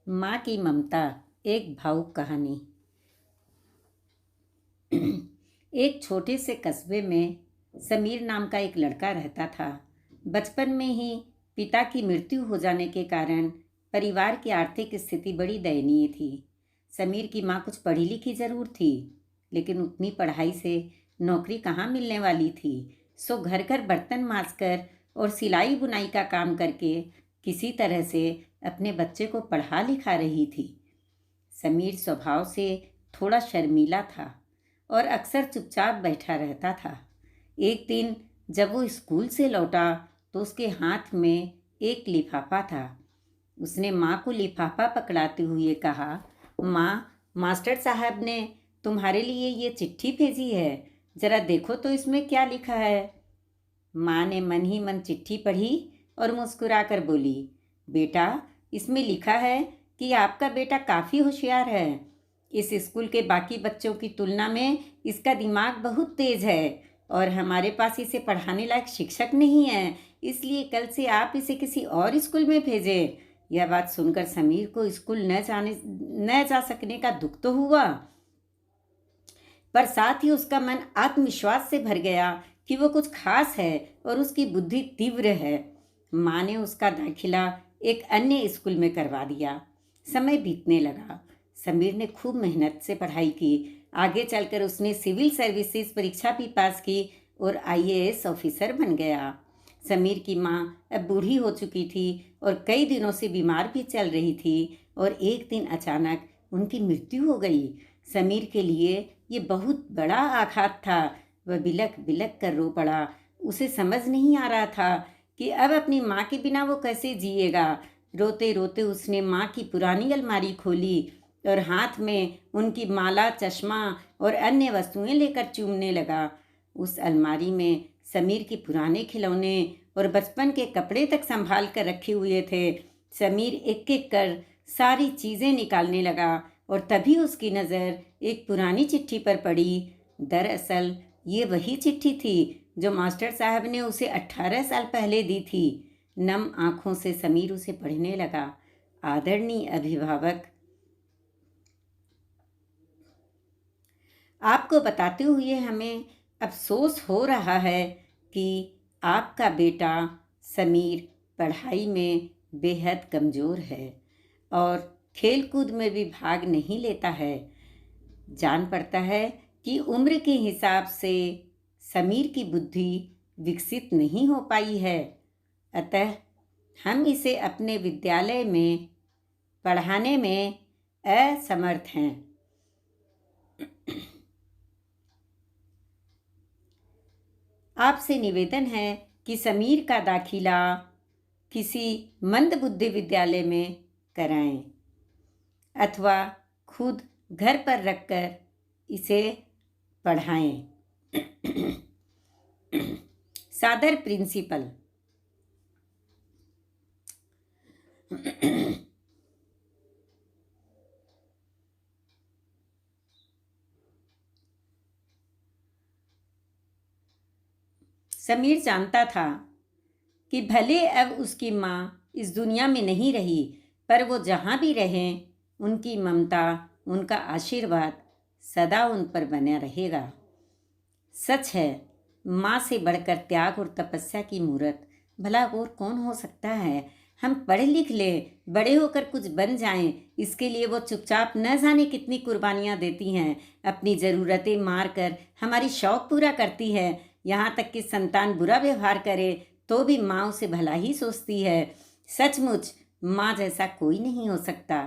माँ की ममता, एक भावुक कहानी। एक छोटे से कस्बे में समीर नाम का एक लड़का रहता था। बचपन में ही पिता की मृत्यु हो जाने के कारण परिवार की आर्थिक स्थिति बड़ी दयनीय थी। समीर की माँ कुछ पढ़ी लिखी जरूर थी, लेकिन उतनी पढ़ाई से नौकरी कहाँ मिलने वाली थी। सो घर घर बर्तन मांजकर और सिलाई बुनाई का काम करके किसी तरह से अपने बच्चे को पढ़ा लिखा रही थी। समीर स्वभाव से थोड़ा शर्मीला था और अक्सर चुपचाप बैठा रहता था। एक दिन जब वो स्कूल से लौटा तो उसके हाथ में एक लिफाफा था। उसने माँ को लिफाफा पकड़ाते हुए कहा, माँ, मास्टर साहब ने तुम्हारे लिए ये चिट्ठी भेजी है, जरा देखो तो इसमें क्या लिखा है। माँ ने मन ही मन चिट्ठी पढ़ी और मुस्कुराकर बोली, बेटा, इसमें लिखा है कि आपका बेटा काफ़ी होशियार है। इस स्कूल के बाकी बच्चों की तुलना में इसका दिमाग बहुत तेज है और हमारे पास इसे पढ़ाने लायक शिक्षक नहीं है, इसलिए कल से आप इसे किसी और स्कूल में भेजें। यह बात सुनकर समीर को स्कूल न जा सकने का दुख तो हुआ, पर साथ ही उसका मन आत्मविश्वास से भर गया कि वो कुछ खास है और उसकी बुद्धि तीव्र है। माँ ने उसका दाखिला एक अन्य स्कूल में करवा दिया। समय बीतने लगा। समीर ने खूब मेहनत से पढ़ाई की। आगे चलकर उसने सिविल सर्विसेज परीक्षा भी पास की और आईएएस ऑफिसर बन गया। समीर की माँ अब बूढ़ी हो चुकी थी और कई दिनों से बीमार भी चल रही थी और एक दिन अचानक उनकी मृत्यु हो गई। समीर के लिए ये बहुत बड़ा आघात था। वह बिलख बिलख कर रो पड़ा। उसे समझ नहीं आ रहा था कि अब अपनी माँ के बिना वो कैसे जिएगा। रोते रोते उसने माँ की पुरानी अलमारी खोली और हाथ में उनकी माला, चश्मा और अन्य वस्तुएं लेकर चूमने लगा। उस अलमारी में समीर के पुराने खिलौने और बचपन के कपड़े तक संभाल कर रखे हुए थे। समीर एक एक कर सारी चीज़ें निकालने लगा और तभी उसकी नज़र एक पुरानी चिट्ठी पर पड़ी। दरअसल ये वही चिट्ठी थी जो मास्टर साहब ने उसे 18 साल पहले दी थी। नम आँखों से समीर उसे पढ़ने लगा। आदरणीय अभिभावक, आपको बताते हुए हमें अफसोस हो रहा है कि आपका बेटा समीर पढ़ाई में बेहद कमज़ोर है और खेलकूद में भी भाग नहीं लेता है। जान पड़ता है कि उम्र के हिसाब से समीर की बुद्धि विकसित नहीं हो पाई है, अतः हम इसे अपने विद्यालय में पढ़ाने में असमर्थ हैं। आपसे निवेदन है कि समीर का दाखिला किसी मंदबुद्धि विद्यालय में कराएं अथवा खुद घर पर रखकर इसे पढ़ाएं। सादर प्रिंसिपल। समीर जानता था कि भले अब उसकी माँ इस दुनिया में नहीं रही, पर वो जहाँ भी रहें उनकी ममता, उनका आशीर्वाद सदा उन पर बना रहेगा। सच है, माँ से बढ़कर त्याग और तपस्या की मूर्त भला और कौन हो सकता है। हम पढ़ लिख लें, बड़े होकर कुछ बन जाएं, इसके लिए वो चुपचाप न जाने कितनी कुर्बानियाँ देती हैं। अपनी ज़रूरतें मार कर हमारी शौक़ पूरा करती है। यहाँ तक कि संतान बुरा व्यवहार करे तो भी माँ उसे भला ही सोचती है। सचमुच माँ जैसा कोई नहीं हो सकता।